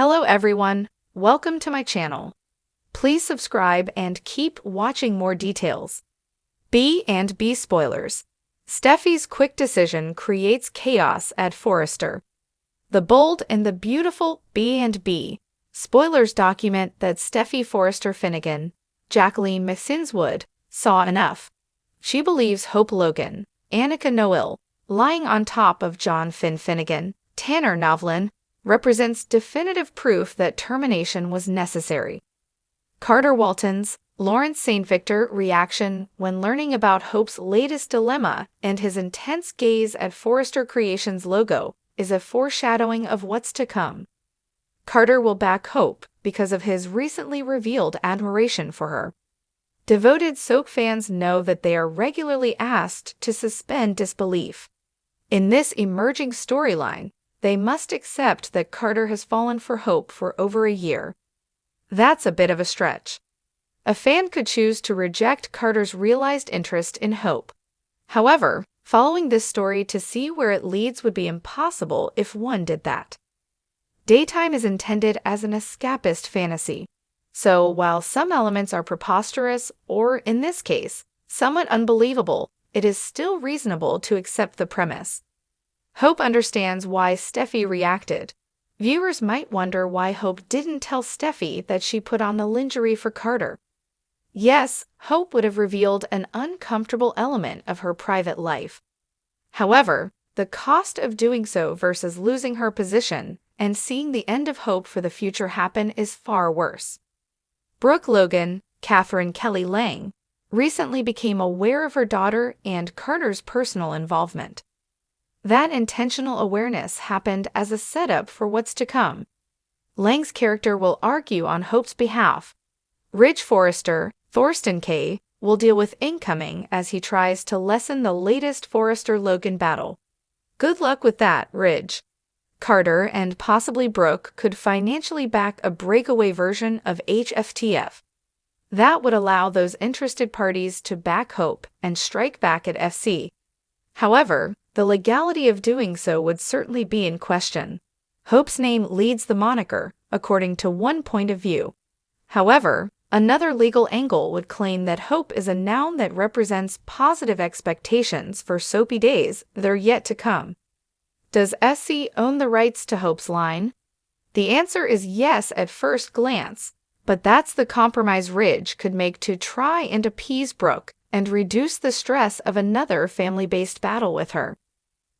Hello everyone, welcome to my channel. Please subscribe and keep watching more details. B&B spoilers. Steffy's quick decision creates chaos at Forrester. The bold and the beautiful B&B spoilers document that Steffy Forrester Finnegan, Jacqueline McSinswood, saw enough. She believes Hope Logan, Annika Noel, lying on top of John Finnegan, Tanner Novlin, represents definitive proof that termination was necessary. Carter Walton's, Lawrence St. Victor reaction when learning about Hope's latest dilemma and his intense gaze at Forrester Creations' logo is a foreshadowing of what's to come. Carter will back Hope because of his recently revealed admiration for her. Devoted soap fans know that they are regularly asked to suspend disbelief. In this emerging storyline, they must accept that Carter has fallen for Hope for over a year. That's a bit of a stretch. A fan could choose to reject Carter's realized interest in Hope. However, following this story to see where it leads would be impossible if one did that. Daytime is intended as an escapist fantasy. So, while some elements are preposterous or, in this case, somewhat unbelievable, it is still reasonable to accept the premise. Hope understands why Steffy reacted. Viewers might wonder why Hope didn't tell Steffy that she put on the lingerie for Carter. Yes, Hope would have revealed an uncomfortable element of her private life. However, the cost of doing so versus losing her position and seeing the end of hope for the future happen is far worse. Brooke Logan, Catherine Kelly Lang, recently became aware of her daughter and Carter's personal involvement. That intentional awareness happened as a setup for what's to come. Lang's character will argue on Hope's behalf. Ridge Forrester, Thorsten K., will deal with incoming as he tries to lessen the latest Forrester-Logan battle. Good luck with that, Ridge. Carter and possibly Brooke could financially back a breakaway version of HFTF. That would allow those interested parties to back Hope and strike back at FC. However, the legality of doing so would certainly be in question. Hope's name leads the moniker, according to one point of view. However, another legal angle would claim that Hope is a noun that represents positive expectations for soapy days that are yet to come. Does SC own the rights to Hope's line? The answer is yes at first glance, but that's the compromise Ridge could make to try and appease Brooke and reduce the stress of another family-based battle with her.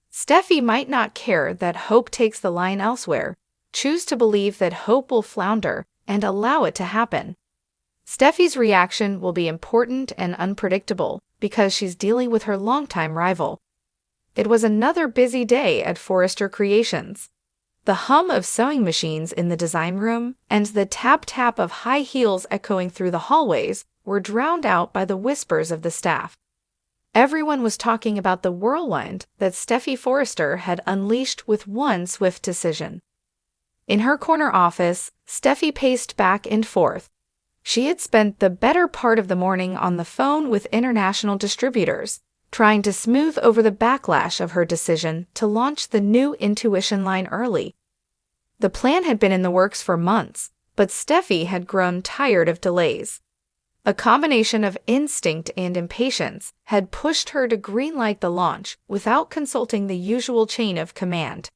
Steffy might not care that Hope takes the line elsewhere, choose to believe that Hope will flounder, and allow it to happen. Steffy's reaction will be important and unpredictable because she's dealing with her longtime rival. It was another busy day at Forrester Creations. The hum of sewing machines in the design room and the tap-tap of high heels echoing through the hallways were drowned out by the whispers of the staff. Everyone was talking about the whirlwind that Steffy Forrester had unleashed with one swift decision. In her corner office, Steffy paced back and forth. She had spent the better part of the morning on the phone with international distributors, trying to smooth over the backlash of her decision to launch the new Intuition line early. The plan had been in the works for months, but Steffy had grown tired of delays. A combination of instinct and impatience had pushed her to greenlight the launch without consulting the usual chain of command.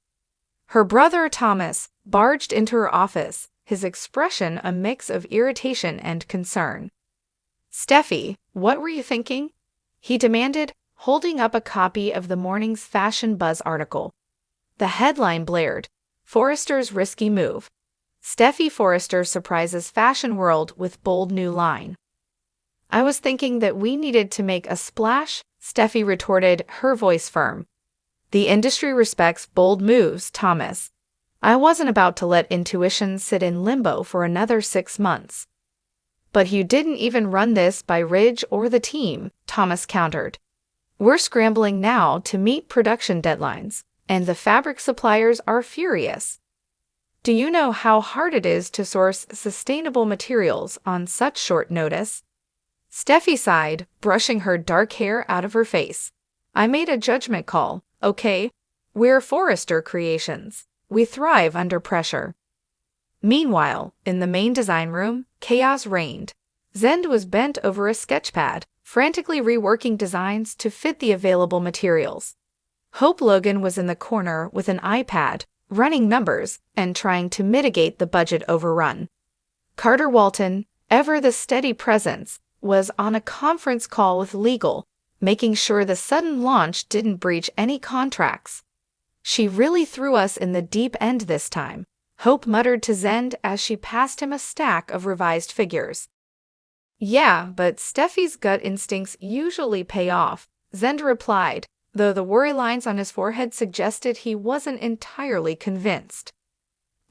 Her brother Thomas barged into her office, his expression a mix of irritation and concern. "Steffy, what were you thinking?" he demanded, holding up a copy of the morning's Fashion Buzz article. The headline blared, "Forrester's Risky Move. Steffy Forrester surprises fashion world with bold new line." "I was thinking that we needed to make a splash," Steffy retorted, her voice firm. "The industry respects bold moves, Thomas. I wasn't about to let Intuition sit in limbo for another 6 months." "But you didn't even run this by Ridge or the team," Thomas countered. "We're scrambling now to meet production deadlines, and the fabric suppliers are furious. Do you know how hard it is to source sustainable materials on such short notice?" Steffy sighed, brushing her dark hair out of her face. "I made a judgment call, okay? We're Forrester Creations. We thrive under pressure." Meanwhile, in the main design room, chaos reigned. Zend was bent over a sketchpad, frantically reworking designs to fit the available materials. Hope Logan was in the corner with an iPad, running numbers and trying to mitigate the budget overrun. Carter Walton, ever the steady presence, was on a conference call with legal, making sure the sudden launch didn't breach any contracts. "She really threw us in the deep end this time," Hope muttered to Zend as she passed him a stack of revised figures. "Yeah, but Steffi's gut instincts usually pay off," Zend replied, though the worry lines on his forehead suggested he wasn't entirely convinced.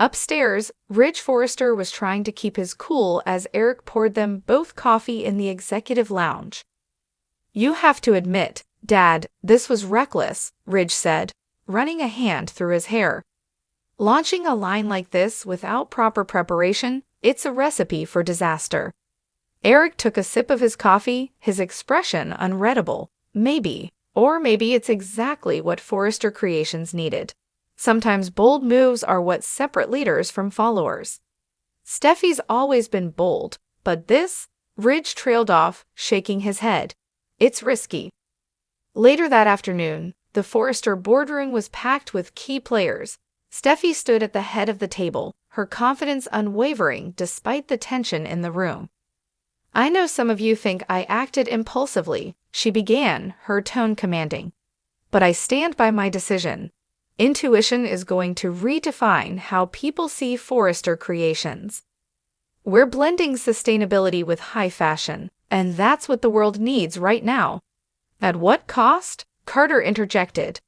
Upstairs, Ridge Forrester was trying to keep his cool as Eric poured them both coffee in the executive lounge. "You have to admit, Dad, this was reckless," Ridge said, running a hand through his hair. "Launching a line like this without proper preparation, it's a recipe for disaster." Eric took a sip of his coffee, his expression unreadable. "Maybe. Or maybe it's exactly what Forrester Creations needed. Sometimes bold moves are what separate leaders from followers. Steffi's always been bold, but this," Ridge trailed off, shaking his head. "It's risky." Later that afternoon, the Forrester boardroom was packed with key players. Steffi stood at the head of the table, her confidence unwavering despite the tension in the room. "I know some of you think I acted impulsively," she began, her tone commanding. "But I stand by my decision. Intuition is going to redefine how people see Forrester Creations. We're blending sustainability with high fashion, and that's what the world needs right now." "At what cost?" Carter interjected.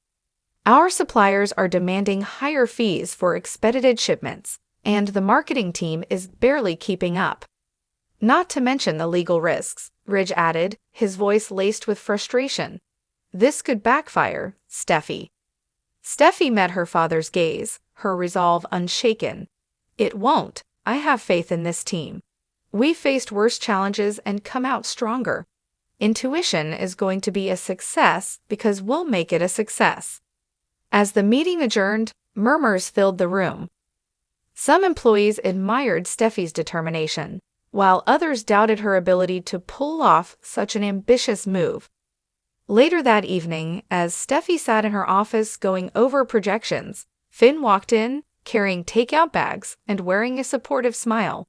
"Our suppliers are demanding higher fees for expedited shipments, and the marketing team is barely keeping up. Not to mention the legal risks," Ridge added, his voice laced with frustration. "This could backfire, Steffi." Steffi met her father's gaze, her resolve unshaken. "It won't. I have faith in this team. We've faced worse challenges and come out stronger. Intuition is going to be a success because we'll make it a success." As the meeting adjourned, murmurs filled the room. Some employees admired Steffi's determination, while others doubted her ability to pull off such an ambitious move. Later that evening, as Steffi sat in her office going over projections, Finn walked in, carrying takeout bags and wearing a supportive smile.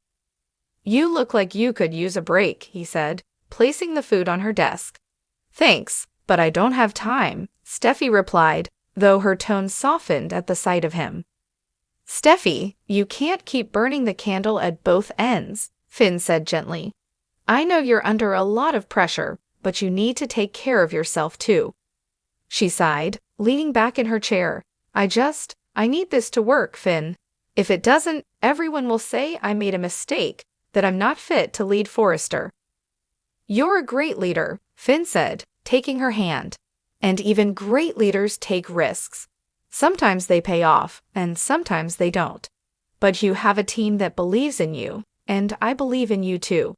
"You look like you could use a break," he said, placing the food on her desk. "Thanks, but I don't have time," Steffi replied, though her tone softened at the sight of him. "Steffi, you can't keep burning the candle at both ends," Finn said gently. "I know you're under a lot of pressure, but you need to take care of yourself too." She sighed, leaning back in her chair. I need this to work, Finn. If it doesn't, everyone will say I made a mistake, that I'm not fit to lead Forrester." "You're a great leader," Finn said, taking her hand. "And even great leaders take risks. Sometimes they pay off, and sometimes they don't. But you have a team that believes in you, and I believe in you too."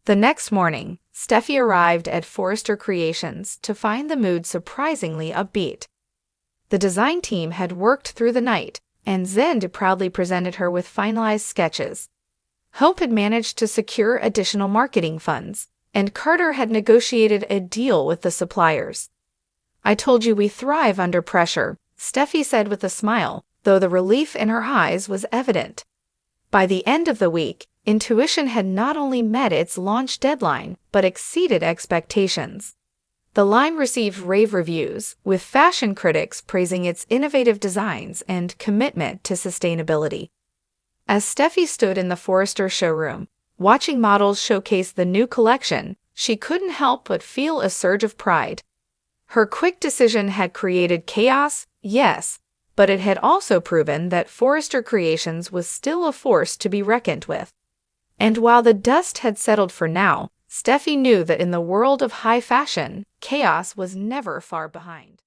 The next morning, Steffi arrived at Forrester Creations to find the mood surprisingly upbeat. The design team had worked through the night, and Zend proudly presented her with finalized sketches. Hope had managed to secure additional marketing funds, and Carter had negotiated a deal with the suppliers. "I told you we thrive under pressure," Steffi said with a smile, though the relief in her eyes was evident. By the end of the week, Intuition had not only met its launch deadline, but exceeded expectations. The line received rave reviews, with fashion critics praising its innovative designs and commitment to sustainability. As Steffi stood in the Forrester showroom, watching models showcase the new collection, she couldn't help but feel a surge of pride. Her quick decision had created chaos, yes, but it had also proven that Forrester Creations was still a force to be reckoned with. And while the dust had settled for now, Steffi knew that in the world of high fashion, chaos was never far behind.